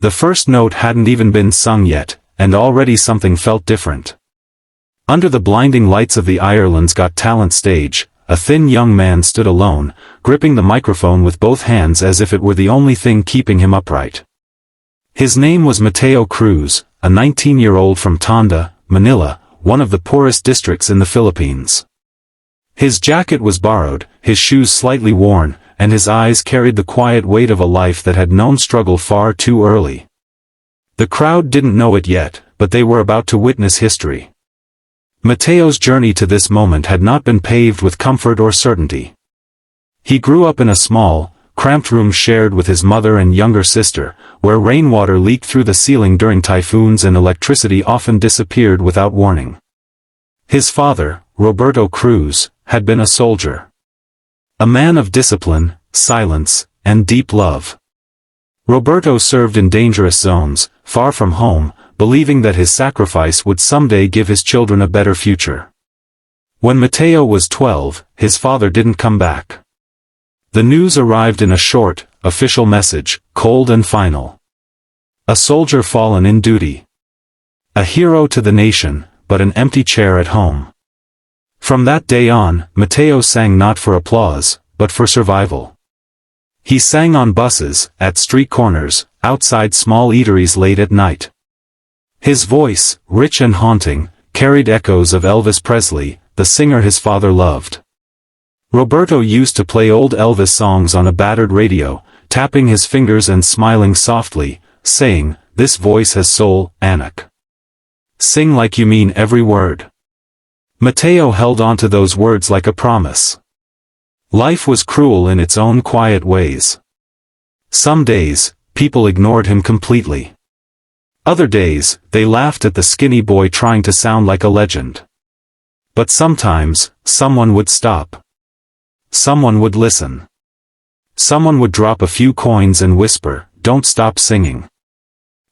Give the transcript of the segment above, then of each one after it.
The first note hadn't even been sung yet, and already something felt different. Under the blinding lights of the Ireland's Got Talent stage, a thin young man stood alone, gripping the microphone with both hands as if it were the only thing keeping him upright. His name was Mateo Cruz, a 19-year-old from Tondo, Manila, one of the poorest districts in the Philippines. His jacket was borrowed, his shoes slightly worn, and his eyes carried the quiet weight of a life that had known struggle far too early. The crowd didn't know it yet, but they were about to witness history. Mateo's journey to this moment had not been paved with comfort or certainty. He grew up in a small, cramped room shared with his mother and younger sister, where rainwater leaked through the ceiling during typhoons and electricity often disappeared without warning. His father, Roberto Cruz, had been a soldier. A man of discipline, silence, and deep love. Roberto served in dangerous zones, far from home, believing that his sacrifice would someday give his children a better future. When Mateo was 12, his father didn't come back. The news arrived in a short, official message, cold and final. A soldier fallen in duty. A hero to the nation, but an empty chair at home. From that day on, Mateo sang not for applause, but for survival. He sang on buses, at street corners, outside small eateries late at night. His voice, rich and haunting, carried echoes of Elvis Presley, the singer his father loved. Roberto used to play old Elvis songs on a battered radio, tapping his fingers and smiling softly, saying, "This voice has soul, Anak. Sing like you mean every word." Mateo held on to those words like a promise. Life was cruel in its own quiet ways. Some days, people ignored him completely. Other days, they laughed at the skinny boy trying to sound like a legend. But sometimes, someone would stop. Someone would listen. Someone would drop a few coins and whisper, "Don't stop singing."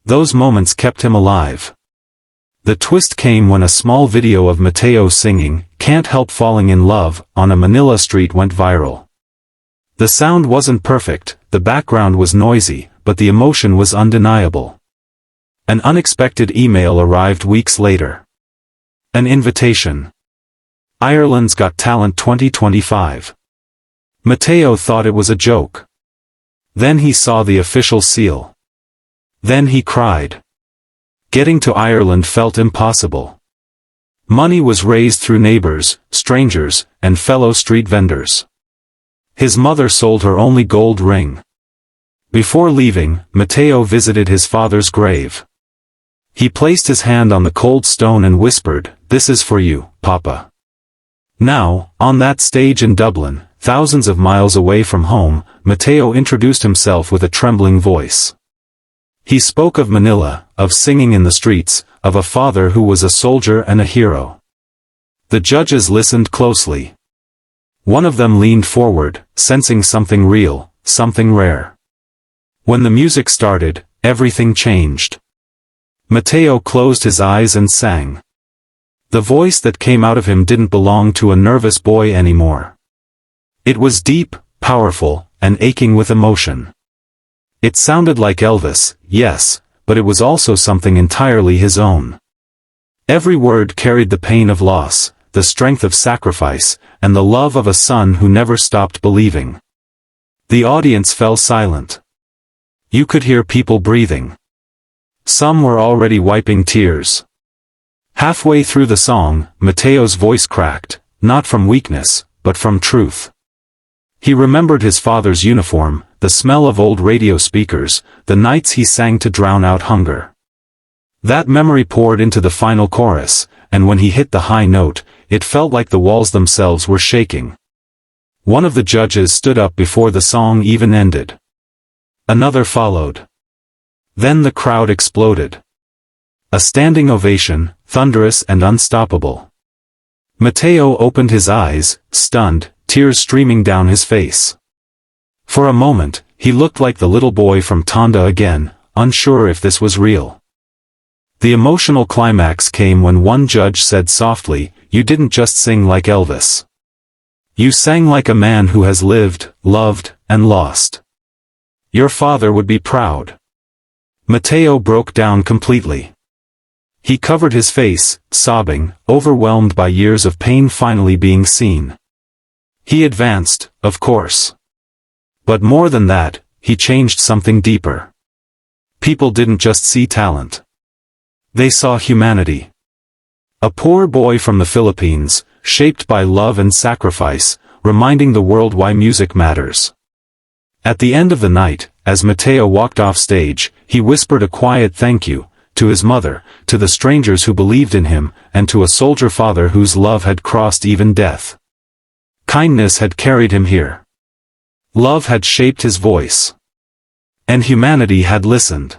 Those moments kept him alive. The twist came when a small video of Mateo singing, "Can't Help Falling in Love," on a Manila street went viral. The sound wasn't perfect, the background was noisy, but the emotion was undeniable. An unexpected email arrived weeks later. An invitation. Ireland's Got Talent 2025. Mateo thought it was a joke. Then he saw the official seal. Then he cried. Getting to Ireland felt impossible. Money was raised through neighbors, strangers, and fellow street vendors. His mother sold her only gold ring. Before leaving, Mateo visited his father's grave. He placed his hand on the cold stone and whispered, "This is for you, Papa." Now, on that stage in Dublin, thousands of miles away from home, Mateo introduced himself with a trembling voice. He spoke of Manila, of singing in the streets, of a father who was a soldier and a hero. The judges listened closely. One of them leaned forward, sensing something real, something rare. When the music started, everything changed. Mateo closed his eyes and sang. The voice that came out of him didn't belong to a nervous boy anymore. It was deep, powerful, and aching with emotion. It sounded like Elvis, yes, but it was also something entirely his own. Every word carried the pain of loss, the strength of sacrifice, and the love of a son who never stopped believing. The audience fell silent. You could hear people breathing. Some were already wiping tears. Halfway through the song, Mateo's voice cracked, not from weakness, but from truth. He remembered his father's uniform, the smell of old radio speakers, the nights he sang to drown out hunger. That memory poured into the final chorus, and when he hit the high note, it felt like the walls themselves were shaking. One of the judges stood up before the song even ended. Another followed. Then the crowd exploded. A standing ovation, thunderous and unstoppable. Mateo opened his eyes, stunned, tears streaming down his face. For a moment, he looked like the little boy from Tondo again, unsure if this was real. The emotional climax came when one judge said softly, "You didn't just sing like Elvis. You sang like a man who has lived, loved, and lost. Your father would be proud." Mateo broke down completely. He covered his face, sobbing, overwhelmed by years of pain finally being seen. He advanced, of course. But more than that, he changed something deeper. People didn't just see talent. They saw humanity. A poor boy from the Philippines, shaped by love and sacrifice, reminding the world why music matters. At the end of the night, as Mateo walked off stage, he whispered a quiet thank you, to his mother, to the strangers who believed in him, and to a soldier father whose love had crossed even death. Kindness had carried him here. Love had shaped his voice. And humanity had listened.